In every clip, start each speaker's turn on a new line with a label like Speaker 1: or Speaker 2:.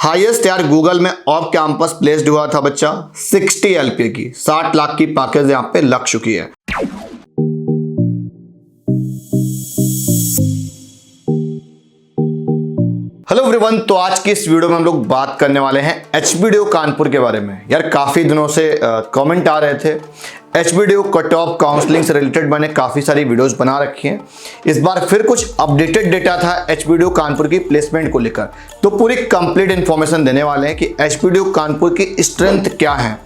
Speaker 1: Highest यार Google में off campus placed हुआ था बच्चा 60 LPA की 60 लाख की पैकेज यहाँ पे लग चुकी है। हेलो एवरीवन, तो आज की इस वीडियो में हम लोग बात करने वाले हैं HBDU कानपुर के बारे में। यार काफी दिनों से कमेंट आ रहे थे, HBDU कट ऑफ काउंसलिंग से रिलेटेड मैंने काफी सारी वीडियोस बना रखी हैं। इस बार फिर कुछ अपडेटेड डेटा था HBDU कानपुर की प्लेसमेंट को लेकर, तो पूरी कंप्लीट इंफॉर्मेशन देने वाले हैं कि HBDU कानपुर की स्ट्रेंथ क्या है,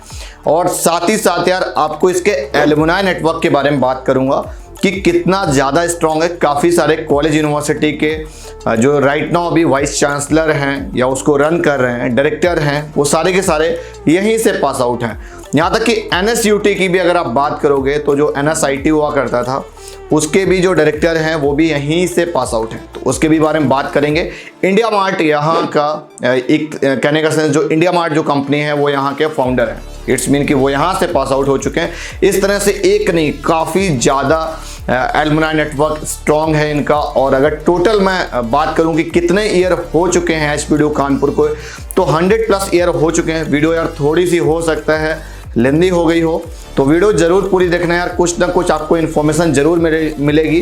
Speaker 1: और साथ ही साथ यार आपको इसके एलुमनाई नेटवर्क के बारे में बात करूंगा कि कितना ज़्यादा स्ट्रॉन्ग है। काफ़ी सारे कॉलेज यूनिवर्सिटी के जो राइट नाउ अभी वाइस चांसलर हैं या उसको रन कर रहे हैं, डायरेक्टर हैं, वो सारे के सारे यहीं से पास आउट हैं। यहाँ तक कि NSUT की भी अगर आप बात करोगे तो जो NSIT हुआ करता था उसके भी जो डायरेक्टर हैं वो भी यहीं से पास आउट हैं, तो उसके भी बारे में बात करेंगे। इंडिया मार्ट यहाँ का एक कहने का सेंस, जो इंडिया मार्ट जो कंपनी है वो यहाँ के फाउंडर हैं, इट्स मीन कि वो यहाँ से पास आउट हो चुके हैं। इस तरह से एक नहीं, काफ़ी ज़्यादा एलुमनाई नेटवर्क स्ट्रॉन्ग है इनका। और अगर टोटल मैं बात करूँ कि कितने ईयर हो चुके हैं HBDU कानपुर को, तो 100+ ईयर हो चुके हैं। वीडियो यार थोड़ी सी हो सकता है लेंदी हो गई हो, तो वीडियो जरूर पूरी देखना यार, कुछ ना कुछ आपको इन्फॉर्मेशन जरूर मिलेगी।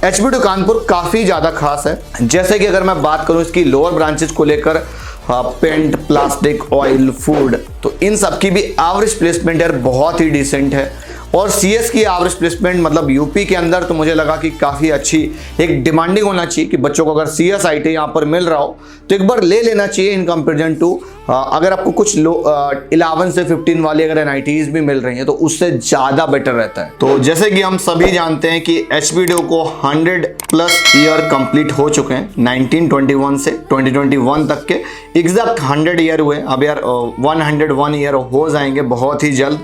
Speaker 1: HBDU कानपुर काफ़ी ज़्यादा खास है। जैसे कि अगर मैं बात करूँ इसकी लोअर ब्रांचेज को लेकर, पेंट, प्लास्टिक, ऑयल, फूड, तो इन सब की भी एवरेज प्लेसमेंट यार बहुत ही डिसेंट है। और CS की एवरेज प्लेसमेंट मतलब यूपी के अंदर तो मुझे लगा कि काफ़ी अच्छी, एक डिमांडिंग होना चाहिए कि बच्चों को अगर CS IT यहाँ पर मिल रहा हो तो एक बार ले लेना चाहिए इन कंपेरिजन टू अगर आपको कुछ 11 से 15 वाली अगर NITs भी मिल रही हैं तो उससे ज़्यादा बेटर रहता है। तो जैसे कि हम सभी जानते हैं कि HBDU को 100+ ईयर कंप्लीट हो चुके हैं 1921 से 2021 तक के एग्जैक्ट 100 ईयर हुए। अब यार 101 ईयर हो जाएंगे बहुत ही जल्द,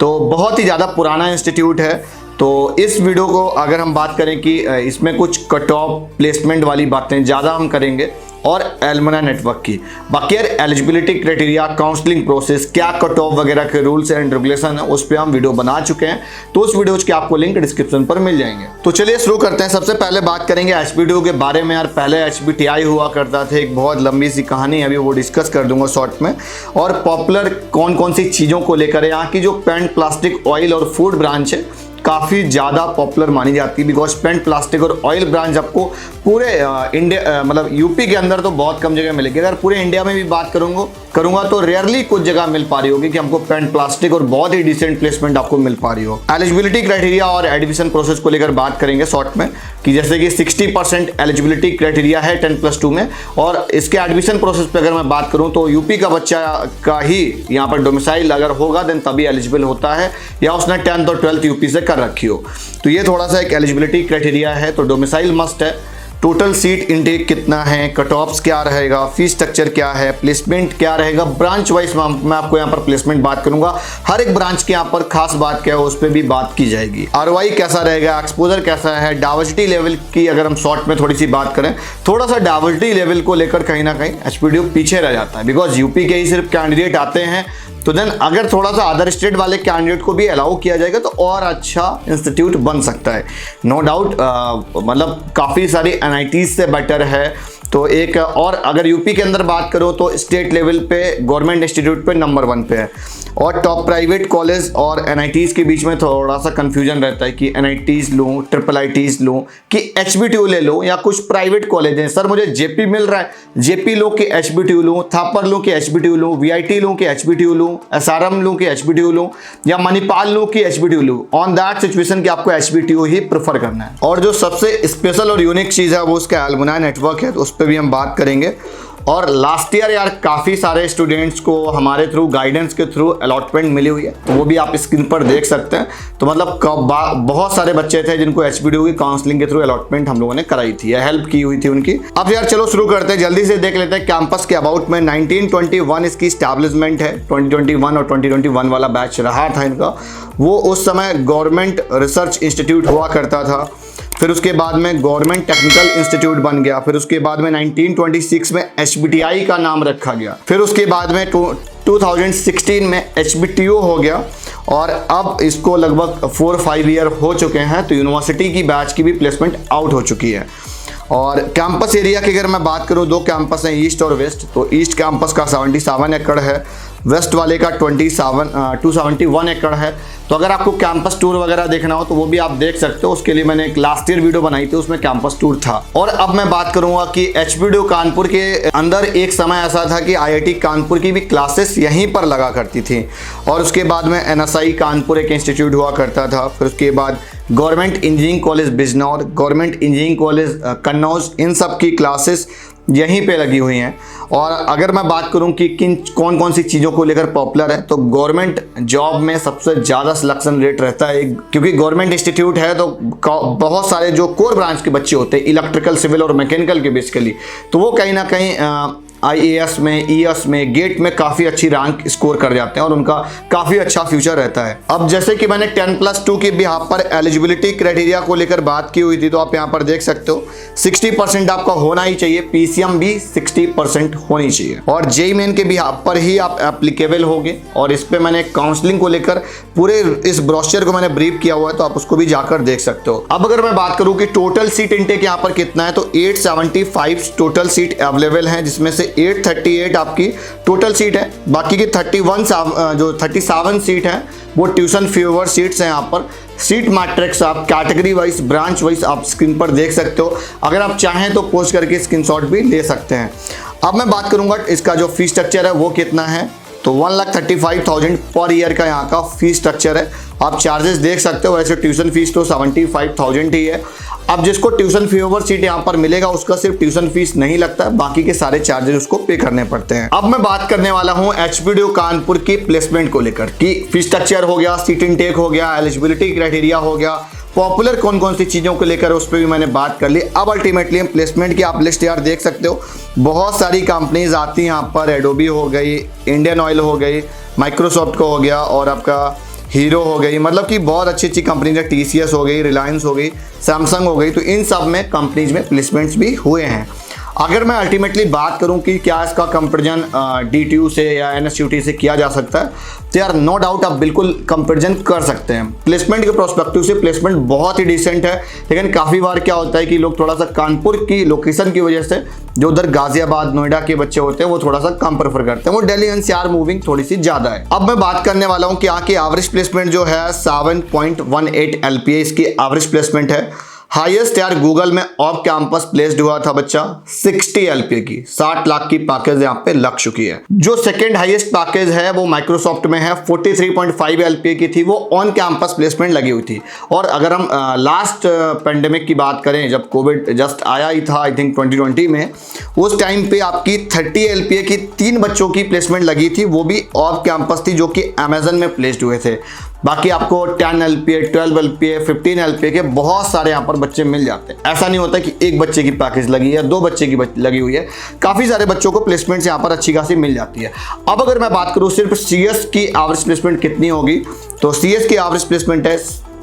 Speaker 1: तो बहुत ही ज़्यादा पुराना इंस्टीट्यूट है। तो इस वीडियो को अगर हम बात करें कि इसमें कुछ कट ऑफ प्लेसमेंट वाली बातें ज़्यादा हम करेंगे और एलुमनाई नेटवर्क की। बाकी यार एलिजिबिलिटी क्राइटेरिया, काउंसलिंग प्रोसेस, क्या कट ऑफ वगैरह के रूल्स एंड रेगुलेशन है, उस पर हम वीडियो बना चुके हैं, तो उस वीडियोज के आपको लिंक डिस्क्रिप्शन पर मिल जाएंगे। तो चलिए शुरू करते हैं। सबसे पहले बात करेंगे HBDU के बारे में। यार पहले HBTI हुआ करता था, एक बहुत लंबी सी कहानी, अभी वो डिस्कस कर दूंगा शॉर्ट में। और पॉपुलर कौन कौन सी चीज़ों को लेकर है, यहाँ की जो पेंट, प्लास्टिक, ऑयल और फूड ब्रांच है काफ़ी ज़्यादा पॉपुलर मानी जाती है, बिकॉज पेंट, प्लास्टिक और ऑयल ब्रांच आपको पूरे इंडिया मतलब यूपी के अंदर तो बहुत कम जगह मिलेगी। अगर पूरे इंडिया में भी बात करूंगा तो रेयरली कुछ जगह मिल पा रही होगी कि हमको पेंट, प्लास्टिक और बहुत ही डिसेंट प्लेसमेंट आपको मिल पा रही हो। एलिजिबिलिटी क्राइटेरिया और एडमिशन प्रोसेस को लेकर बात करेंगे शॉर्ट में, कि जैसे कि 60% एलिजिबिलिटी क्राइटेरिया है 10+2 में। और इसके एडमिशन प्रोसेस पे अगर मैं बात करूं तो यूपी का बच्चा का ही यहाँ पर डोमिसाइल अगर होगा देन तभी एलिजिबल होता है, या उसने 10th और 12th यूपी से कर रखी हो। तो ये थोड़ा सा एक एलिजिबिलिटी क्राइटेरिया है। तो डोमिसाइल मस्ट है। टोटल सीट इनटेक कितना है, कट ऑफ्स क्या रहेगा, फीस स्ट्रक्चर क्या है, प्लेसमेंट क्या रहेगा, ब्रांच वाइज मैं आपको यहाँ पर प्लेसमेंट बात करूंगा। हर एक ब्रांच के यहाँ पर खास बात क्या है उस पर भी बात की जाएगी। ROI कैसा रहेगा, एक्सपोजर कैसा है, डाइवर्सिटी लेवल की अगर हम शॉर्ट में थोड़ी सी बात करें, थोड़ा सा डाइवर्सिटी लेवल को लेकर कहीं ना कहीं HBDU पीछे रह जाता है, बिकॉज यूपी के ही सिर्फ कैंडिडेट आते हैं। तो देन अगर थोड़ा सा अदर स्टेट वाले कैंडिडेट को भी अलाउ किया जाएगा तो और अच्छा इंस्टीट्यूट बन सकता है, नो डाउट। मतलब काफ़ी सारी NITs से बेटर है। तो एक और अगर यूपी के अंदर बात करो तो स्टेट लेवल पे गवर्नमेंट इंस्टीट्यूट पे नंबर 1 पे है। और टॉप प्राइवेट कॉलेज और NITs के बीच में थोड़ा सा कंफ्यूजन रहता है कि NITs लूँ, IIITs लूँ कि HBDU ले लो, या कुछ प्राइवेट कॉलेज हैं, सर मुझे JP मिल रहा है, JP लूँ कि HBDU लूँ, थापर लूँ कि HBDU लूँ, VIT लूँ कि HBDU लूँ, SRM लूँ कि HBDU लूँ, या मणिपाल लूँ कि HBDU लूँ। ऑन दैट सिचुएशन कि आपको HBDU ही प्रेफर करना है। और जो सबसे स्पेशल और यूनिक चीज़ है वो उसका एलुमनाई नेटवर्क है, तो उस पर भी हम बात करेंगे। और लास्ट ईयर यार काफ़ी सारे स्टूडेंट्स को हमारे थ्रू, गाइडेंस के थ्रू अलॉटमेंट मिली हुई है, तो वो भी आप स्क्रीन पर देख सकते हैं। तो मतलब बहुत सारे बच्चे थे जिनको HBDU की काउंसलिंग के थ्रू अलॉटमेंट हम लोगों ने कराई थी या हेल्प की हुई थी उनकी। अब यार चलो शुरू करते हैं, जल्दी से देख लेते हैं कैंपस के अबाउट में। 1921 इसकी स्टैब्लिशमेंट है, 2021 और 2021 वाला बैच रहा था इनका। वो उस समय गवर्नमेंट रिसर्च इंस्टीट्यूट हुआ करता था, फिर उसके बाद में गवर्नमेंट टेक्निकल इंस्टीट्यूट बन गया, फिर उसके बाद में 1926 में HBTI का नाम रखा गया, फिर उसके बाद में 2016 में HBTU हो गया, और अब इसको लगभग 4-5 ईयर हो चुके हैं। तो यूनिवर्सिटी की बैच की भी प्लेसमेंट आउट हो चुकी है। और कैंपस एरिया की अगर मैं बात करूं, 2 कैंपस हैं, ईस्ट और वेस्ट। तो ईस्ट कैंपस का 77 एकड़ है, वेस्ट वाले का 271 एकड़ है। तो अगर आपको कैंपस टूर वगैरह देखना हो तो वो भी आप देख सकते हो। उसके लिए मैंने एक लास्ट ईयर वीडियो बनाई थी, उसमें कैंपस टूर था। और अब मैं बात करूंगा कि एचबीडीयू कानपुर के अंदर एक समय ऐसा था कि आईआईटी कानपुर की भी क्लासेस यहीं पर लगा करती थी। और उसके बाद में एनएसआई कानपुर एक इंस्टीट्यूट हुआ करता था। फिर उसके बाद government engineering college Bijnor, government engineering college Kannauj, इन सब की क्लासेस यहीं पे लगी हुई हैं। और अगर मैं बात करूं कि कौन कौन सी चीज़ों को लेकर पॉपुलर है, तो गवर्नमेंट जॉब में सबसे ज़्यादा सिलेक्शन रेट रहता है, क्योंकि गवर्नमेंट इंस्टीट्यूट है तो बहुत सारे जो कोर ब्रांच के बच्चे होते हैं, इलेक्ट्रिकल, सिविल और मैकेनिकल के बेसिकली, तो वो कहीं ना कहीं आईएएस में, ईएस में, गेट में काफ़ी अच्छी रैंक स्कोर कर जाते हैं और उनका काफ़ी अच्छा फ्यूचर रहता है। अब जैसे कि मैंने 10+2 के यहाँ पर एलिजिबिलिटी क्राइटेरिया को लेकर बात की हुई थी, तो आप यहाँ पर देख सकते हो 60% आपका होना ही चाहिए, पीसीएम भी 60% होनी चाहिए, और जेईई मेन के भी यहाँ पर ही आप एप्लीकेबल होंगे। और इस पर मैंने काउंसलिंग को लेकर पूरे इस ब्रोशर को मैंने ब्रीफ किया हुआ है, तो आप उसको भी जाकर देख सकते हो। अब अगर मैं बात करूँ कि टोटल सीट इनटेक यहाँ पर कितना है, तो 875 टोटल सीट अवेलेबल हैं, जिसमें से 838 आपकी टोटल सीट है। बाकी की 37 सीट है वो ट्यूशन फीवर सीट्स हैं। यहाँ पर सीट मैट्रिक्स आप कैटेगरी वाइज, ब्रांच वाइज आप स्क्रीन पर देख सकते हो। अगर आप चाहें तो पोस्ट करके स्क्रीनशॉट भी ले सकते हैं। अब मैं बात करूंगा इसका जो फीस स्ट्रक्चर है वो कितना है, तो 1,35,000 पर ईयर का यहाँ का फीस स्ट्रक्चर है। आप चार्जेस देख सकते हो। वैसे ट्यूशन फीस तो 75,000 ही है। अब जिसको ट्यूशन फी ओवर सीट यहाँ पर मिलेगा उसका सिर्फ ट्यूशन फीस नहीं लगता है, बाकी के सारे चार्जेस उसको पे करने पड़ते हैं। अब मैं बात करने वाला हूँ एचबीडीयू कानपुर की प्लेसमेंट को लेकर, कि फीस स्ट्रक्चर हो गया, सीट इनटेक हो गया, एलिजिबिलिटी क्राइटेरिया हो गया, पॉपुलर कौन कौन सी चीज़ों को लेकर उस पर भी मैंने बात कर ली। अब अल्टीमेटली हम प्लेसमेंट की आप लिस्ट यार देख सकते हो, बहुत सारी कंपनीज आती हैं यहाँ पर। एडोबी हो गई, इंडियन ऑयल हो गई, माइक्रोसॉफ्ट को हो गया, और आपका हीरो हो गई, मतलब कि बहुत अच्छी अच्छी कंपनीज है, टीसीएस हो गई, रिलायंस हो गई, सैमसंग हो गई। तो इन सब में कंपनीज में प्लेसमेंट्स भी हुए हैं। अगर मैं अल्टीमेटली बात करूं कि क्या इसका कंपैरिजन डीटीयू से या एनएसयूटी से किया जा सकता है, तो यार नो डाउट आप बिल्कुल कंपैरिजन कर सकते हैं। प्लेसमेंट के प्रोस्पेक्टिव से प्लेसमेंट बहुत ही डिसेंट है, लेकिन काफ़ी बार क्या होता है कि लोग थोड़ा सा कानपुर की लोकेशन की वजह से, जो उधर गाजियाबाद, नोएडा के बच्चे होते हैं, वो थोड़ा सा कम प्रेफर करते हैं। वो दिल्ली एनसीआर मूविंग थोड़ी सी ज़्यादा है। अब मैं बात करने वाला हूँ कि यहाँ की एवरेज प्लेसमेंट जो है 7.18 LPA इसकी एवरेज प्लेसमेंट है। हाईएस्ट यार गूगल में ऑफ कैंपस प्लेस्ड हुआ था बच्चा 60 LPA की, 60 लाख की पैकेज यहाँ पे लग चुकी है। जो सेकंड हाईएस्ट पैकेज है वो माइक्रोसॉफ्ट में है, 43.5 LPA की थी, वो ऑन कैंपस प्लेसमेंट लगी हुई थी। और अगर हम लास्ट पेंडेमिक की बात करें, जब कोविड जस्ट आया ही था आई थिंक 2020 में, उस टाइम पे आपकी 30 LPA की 3 बच्चों की प्लेसमेंट लगी थी, वो भी ऑफ कैंपस थी, जो कि अमेजन में प्लेस्ड हुए थे। बाकी आपको 10 LPA, 12 LPA, 15 LPA के बहुत सारे यहाँ पर बच्चे मिल जाते हैं। ऐसा नहीं होता कि एक बच्चे की पैकेज लगी है, 2 बच्चे की लगी हुई है, काफ़ी सारे बच्चों को प्लेसमेंट्स यहाँ पर अच्छी खासी मिल जाती है। अब अगर मैं बात करूँ सिर्फ CS की एवरेज प्लेसमेंट कितनी होगी, तो CS की एवरेज प्लेसमेंट है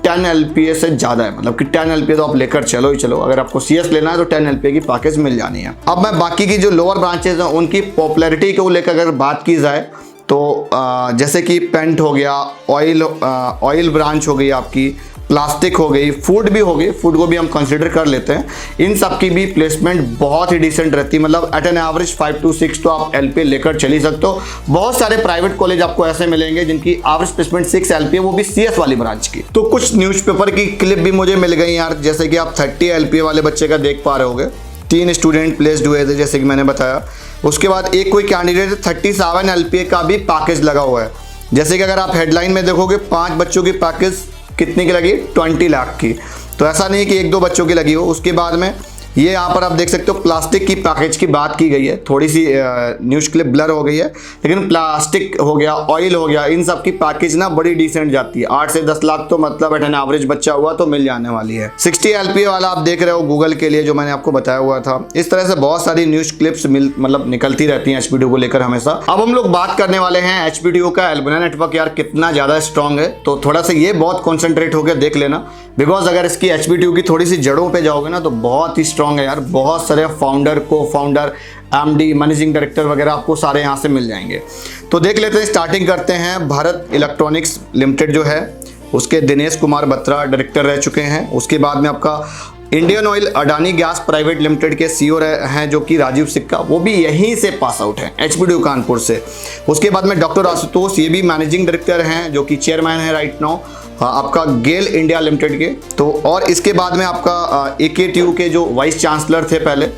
Speaker 1: 10 LPA से ज़्यादा है, मतलब कि 10 LPA तो आप लेकर चलो ही चलो। अगर आपको CS लेना है तो 10 LPA की पैकेज मिल जानी है। अब मैं बाकी की जो लोअर ब्रांचेज हैं उनकी पॉपुलैरिटी को लेकर अगर बात की जाए, तो जैसे कि पेंट हो गया, ऑयल ब्रांच हो गई आपकी, प्लास्टिक हो गई, फूड भी हो गई, फूड को भी हम कंसिडर कर लेते हैं। इन सब की भी प्लेसमेंट बहुत ही डिसेंट रहती है, मतलब एट एन एवरेज 5 to 6 तो आप LPA लेकर चल ही सकते हो। बहुत सारे प्राइवेट कॉलेज आपको ऐसे मिलेंगे जिनकी एवरेज प्लेसमेंट 6 LPA, वो भी CS वाली ब्रांच की। तो कुछ न्यूज़पेपर की क्लिप भी मुझे मिल गई यार, जैसे कि आप 30 LPA वाले बच्चे का देख पा रहे होगे, 3 स्टूडेंट प्लेस्ड हुए थे जैसे कि मैंने बताया। उसके बाद एक कोई कैंडिडेट 37 LPA का भी पैकेज लगा हुआ है। जैसे कि अगर आप हेडलाइन में देखोगे 5 बच्चों की पैकेज कितने की लगी, 20 लाख की। तो ऐसा नहीं कि 1-2 बच्चों की लगी हो। उसके बाद में ये यहाँ पर आप देख सकते हो प्लास्टिक की पैकेज की बात की गई है, थोड़ी सी न्यूज़ क्लिप ब्लर हो गई है, लेकिन प्लास्टिक हो गया, ऑयल हो गया, इन सब की पैकेज ना बड़ी डिसेंट जाती है। 8 से 10 लाख तो मतलब एट एन एवरेज बच्चा हुआ तो मिल जाने वाली है। 60 LPA वाला आप देख रहे हो गूगल के लिए, जो मैंने आपको बताया हुआ था। इस तरह से बहुत सारी न्यूज़ क्लिप्स मतलब निकलती रहती हैं एचबीडीयू को लेकर हमेशा। अब हम लोग बात करने वाले हैं एचबीडीयू का एलुमनाई नेटवर्क यार कितना ज़्यादा स्ट्रॉन्ग है। तो थोड़ा सा ये बहुत कॉन्सेंट्रेट होकर देख लेना, बिकॉज अगर इसकी एचबीडीयू की थोड़ी सी जड़ों पे जाओगे ना तो बहुत ही स्ट्रॉन्ग है यार। बहुत सारे फाउंडर, को फाउंडर, MD, मैनेजिंग डायरेक्टर वगैरह आपको सारे यहाँ से मिल जाएंगे। तो देख लेते हैं, स्टार्टिंग करते हैं। भारत इलेक्ट्रॉनिक्स लिमिटेड जो है उसके दिनेश कुमार बत्रा डायरेक्टर रह चुके हैं। उसके बाद में आपका Indian oil Adani gas private limited के सीईओ हैं जो कि राजीव सिक्का, वो भी यहीं से पास आउट हैं, एचपीडीयू कानपुर से। उसके बाद में डॉक्टर आशुतोष, ये भी मैनेजिंग डायरेक्टर हैं जो कि चेयरमैन है राइट नाउ आपका गेल इंडिया लिमिटेड के। तो और इसके बाद में आपका एकेटीयू के जो वाइस चांसलर थे पहले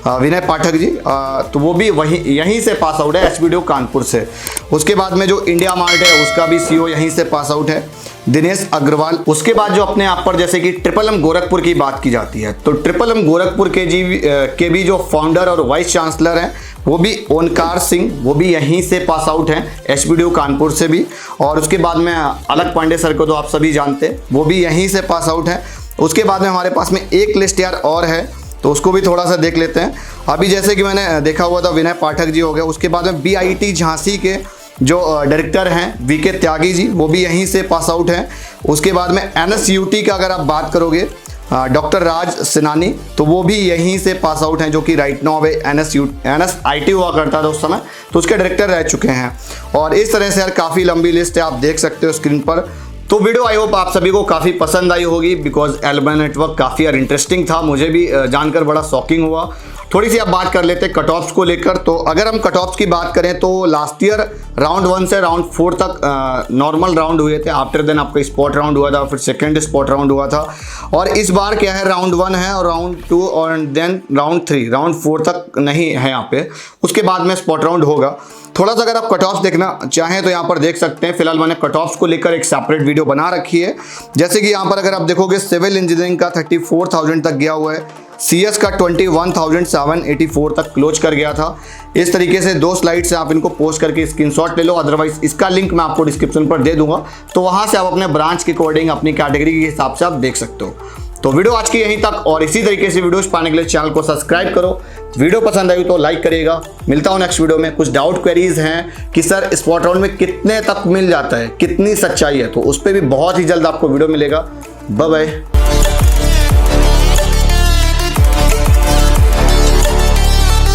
Speaker 1: विनय पाठक जी, तो वो भी यहीं से पास आउट है, एचपीडीयू कानपुर से। उसके बाद में जो इंडिया मार्ट है उसका भी सीईओ यहीं से पास आउट है, दिनेश अग्रवाल। उसके बाद जो अपने आप पर जैसे कि ट्रिपल एम गोरखपुर की बात की जाती है, तो ट्रिपल एम गोरखपुर के भी जो फाउंडर और वाइस चांसलर हैं वो भी ओंकार सिंह, वो भी यहीं से पास आउट हैं, एचपीडीयू कानपुर से भी। और उसके बाद में अलक पांडे सर को तो आप सभी जानते हैं, वो भी यहीं से पास आउट हैं। उसके बाद में हमारे पास में एक लिस्ट यार और है, तो उसको भी थोड़ा सा देख लेते हैं। अभी जैसे कि मैंने देखा हुआ था विनय पाठक जी हो गए। उसके बाद में बीआईटी झांसी के जो डायरेक्टर हैं वीके त्यागी जी, वो भी यहीं से पास आउट हैं। उसके बाद में एनएसयूटी का अगर आप बात करोगे डॉक्टर राज सिनानी, तो वो भी यहीं से पास आउट हैं, जो कि राइट नाउ एनएसआईटी हुआ करता था उस समय, तो उसके डायरेक्टर रह चुके हैं। और इस तरह से यार काफ़ी लंबी लिस्ट है, आप देख सकते हो स्क्रीन पर। तो वीडियो आई होप आप सभी को काफ़ी पसंद आई होगी, बिकॉज एल्युमिनाई नेटवर्क काफ़ी यार इंटरेस्टिंग था, मुझे भी जानकर बड़ा शॉकिंग हुआ। थोड़ी सी अब बात कर लेते हैं कट ऑफ्स को लेकर। तो अगर हम कट ऑफ्स की बात करें तो लास्ट ईयर राउंड 1 से राउंड 4 तक नॉर्मल राउंड हुए थे, आफ्टर देन आपका स्पॉट राउंड हुआ था, फिर सेकंड स्पॉट राउंड हुआ था। और इस बार क्या है, राउंड 1 है और राउंड 2 और देन राउंड 3, राउंड 4 तक नहीं है यहाँ पे, उसके बाद में स्पॉट राउंड होगा। थोड़ा सा अगर आप कट ऑफ्स देखना चाहें तो यहाँ पर देख सकते हैं। फिलहाल मैंने कट ऑफ्स को लेकर एक सेपरेट वीडियो बना रखी है। जैसे कि यहाँ पर अगर आप देखोगे सिविल इंजीनियरिंग का 34,000 तक गया हुआ है, सीएस का 21,784 तक क्लोज कर गया था। इस तरीके से 2 स्लाइड से आप इनको पोस्ट करके स्क्रीनशॉट ले लो, अदरवाइज इसका लिंक मैं आपको डिस्क्रिप्शन पर दे दूंगा, तो वहां से आप अपने ब्रांच के अकॉर्डिंग अपनी कैटेगरी के हिसाब से आप देख सकते हो। तो वीडियो आज की यहीं तक, और इसी तरीके से वीडियोस पाने के लिए चैनल को सब्सक्राइब करो। वीडियो पसंद आई तो लाइक करिएगा। मिलता हूं नेक्स्ट वीडियो में। कुछ डाउट क्वेरीज हैं कि सर स्पॉट राउंड में कितने तक मिल जाता है, कितनी सच्चाई है, तो उस पर भी बहुत ही जल्द आपको वीडियो मिलेगा। Bye bye.